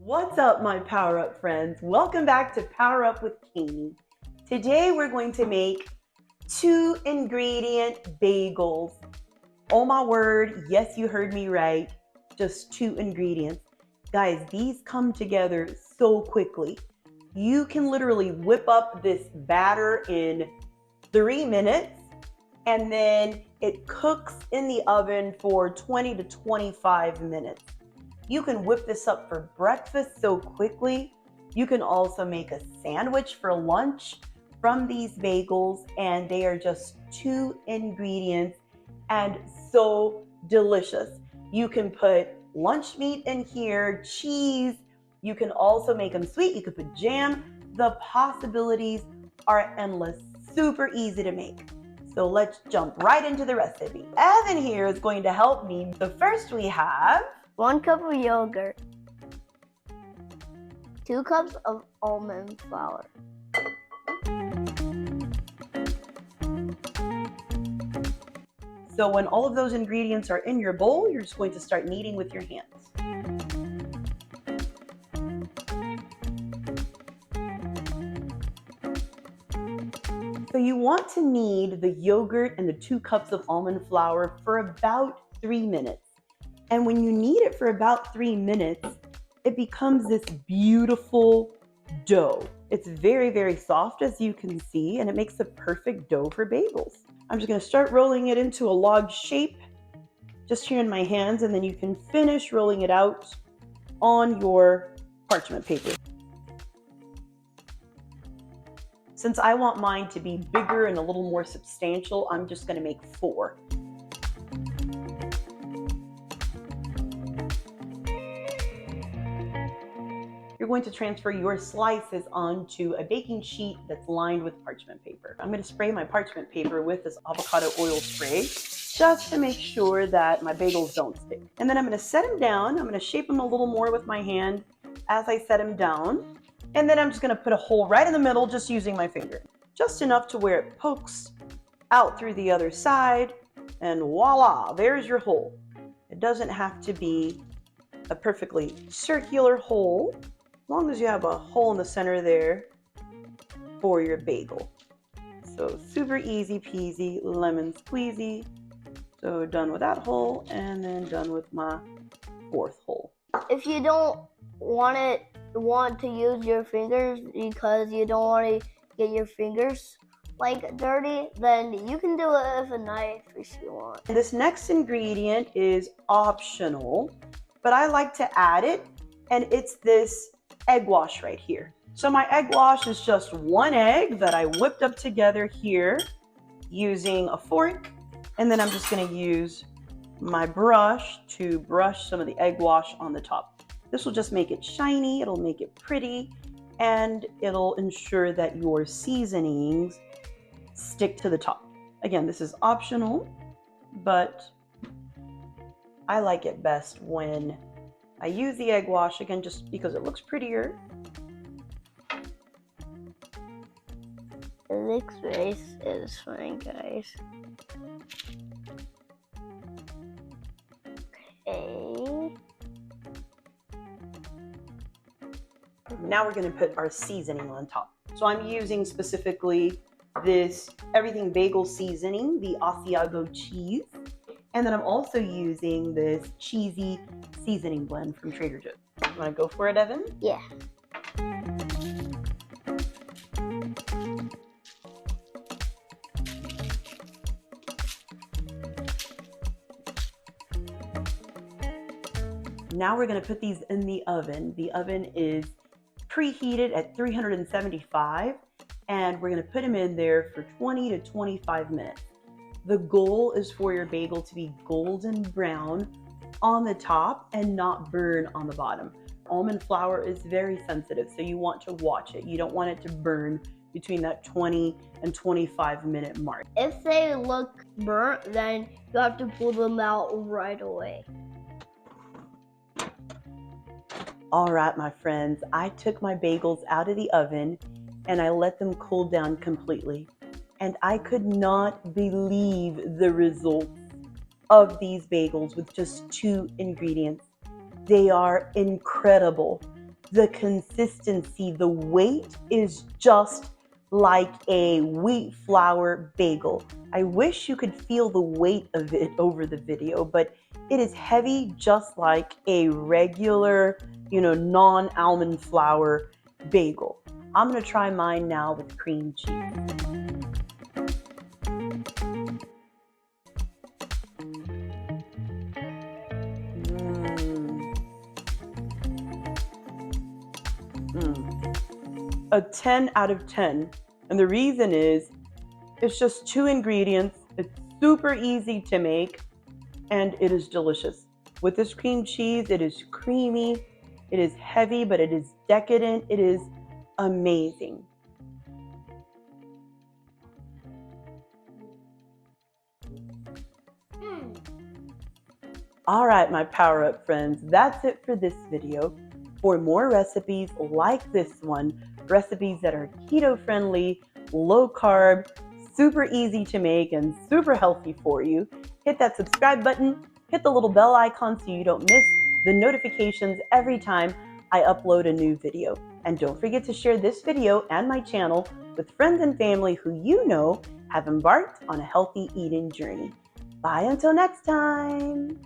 What's up, my Power Up friends? Welcome back to Power Up with Kaynee. Today we're going to make 2-ingredient bagels. Oh my word, yes, you heard me right. Just 2 ingredients. Guys, these come together so quickly. You can literally whip up this batter in 3 minutes and then it cooks in the oven for 20 to 25 minutes. You can whip this up for breakfast so quickly. You can also make a sandwich for lunch from these bagels, and they are just 2 ingredients and so delicious. You can put lunch meat in here, cheese. You can also make them sweet. You could put jam. The possibilities are endless. Super easy to make. So let's jump right into the recipe. Evan here is going to help me. So first we have 1 cup of yogurt, 2 cups of almond flour, So when all of those ingredients are in your bowl, you're just going to start kneading with your hands. So you want to knead the yogurt and the 2 cups of almond flour for about 3 minutes. And when you knead it for about 3 minutes, it becomes this beautiful dough. It's very, very soft, as you can see, and it makes the perfect dough for bagels. I'm just going to start rolling it into a log shape just here in my hands, and then you can finish rolling it out on your parchment paper. Since I want mine to be bigger and a little more substantial, I'm just going to make 4. You're going to transfer your slices onto a baking sheet that's lined with parchment paper. I'm going to spray my parchment paper with this avocado oil spray just to make sure that my bagels don't stick. And then I'm going to set them down. I'm going to shape them a little more with my hand as I set them down. And then I'm just going to put a hole right in the middle just using my finger. Just enough to where it pokes out through the other side. And voila, there's your hole. It doesn't have to be a perfectly circular hole, as long as you have a hole in the center there for your bagel. So super easy peasy, lemon squeezy. So done with that hole, and then done with my 4th hole. If you don't want to use your fingers because you don't want to get your fingers dirty, then you can do it with a knife if you want. This next ingredient is optional, but I like to add it, and it's this egg wash right here. So my egg wash is just 1 egg that I whipped up together here using a fork, and then I'm just going to use my brush to brush some of the egg wash on the top. This will just make it shiny, it'll make it pretty, and it'll ensure that your seasonings stick to the top. Again, this is optional, but I like it best when I use the egg wash, again, just because it looks prettier. It looks very satisfying, guys. Okay. Now we're going to put our seasoning on top. So I'm using specifically this Everything Bagel seasoning, the Asiago cheese. And then I'm also using this cheesy seasoning blend from Trader Joe's. You want to go for it, Evan? Yeah. Now we're going to put these in the oven. The oven is preheated at 375, and we're going to put them in there for 20 to 25 minutes. The goal is for your bagel to be golden brown on the top and not burn on the bottom. Almond flour is very sensitive, so you want to watch it. You don't want it to burn between that 20 and 25 minute mark. If they look burnt, then you have to pull them out right away. All right, my friends, I took my bagels out of the oven and I let them cool down completely. And I could not believe the results of these bagels with just 2 ingredients. They are incredible. the consistency, the weight is just like a wheat flour bagel. I wish you could feel the weight of it over the video, but it is heavy just like a regular, non-almond flour bagel. I'm gonna try mine now with cream cheese. A 10 out of 10. And the reason is it's just 2 ingredients. It's super easy to make and it is delicious. With this cream cheese, it is creamy, it is heavy, but it is decadent. It is amazing. All right, my Power Up friends, that's it for this video. For more recipes like this one, recipes that are keto friendly, low carb, super easy to make, and super healthy for you, hit that subscribe button, hit the little bell icon so you don't miss the notifications every time I upload a new video. And don't forget to share this video and my channel with friends and family who you know have embarked on a healthy eating journey. Bye until next time.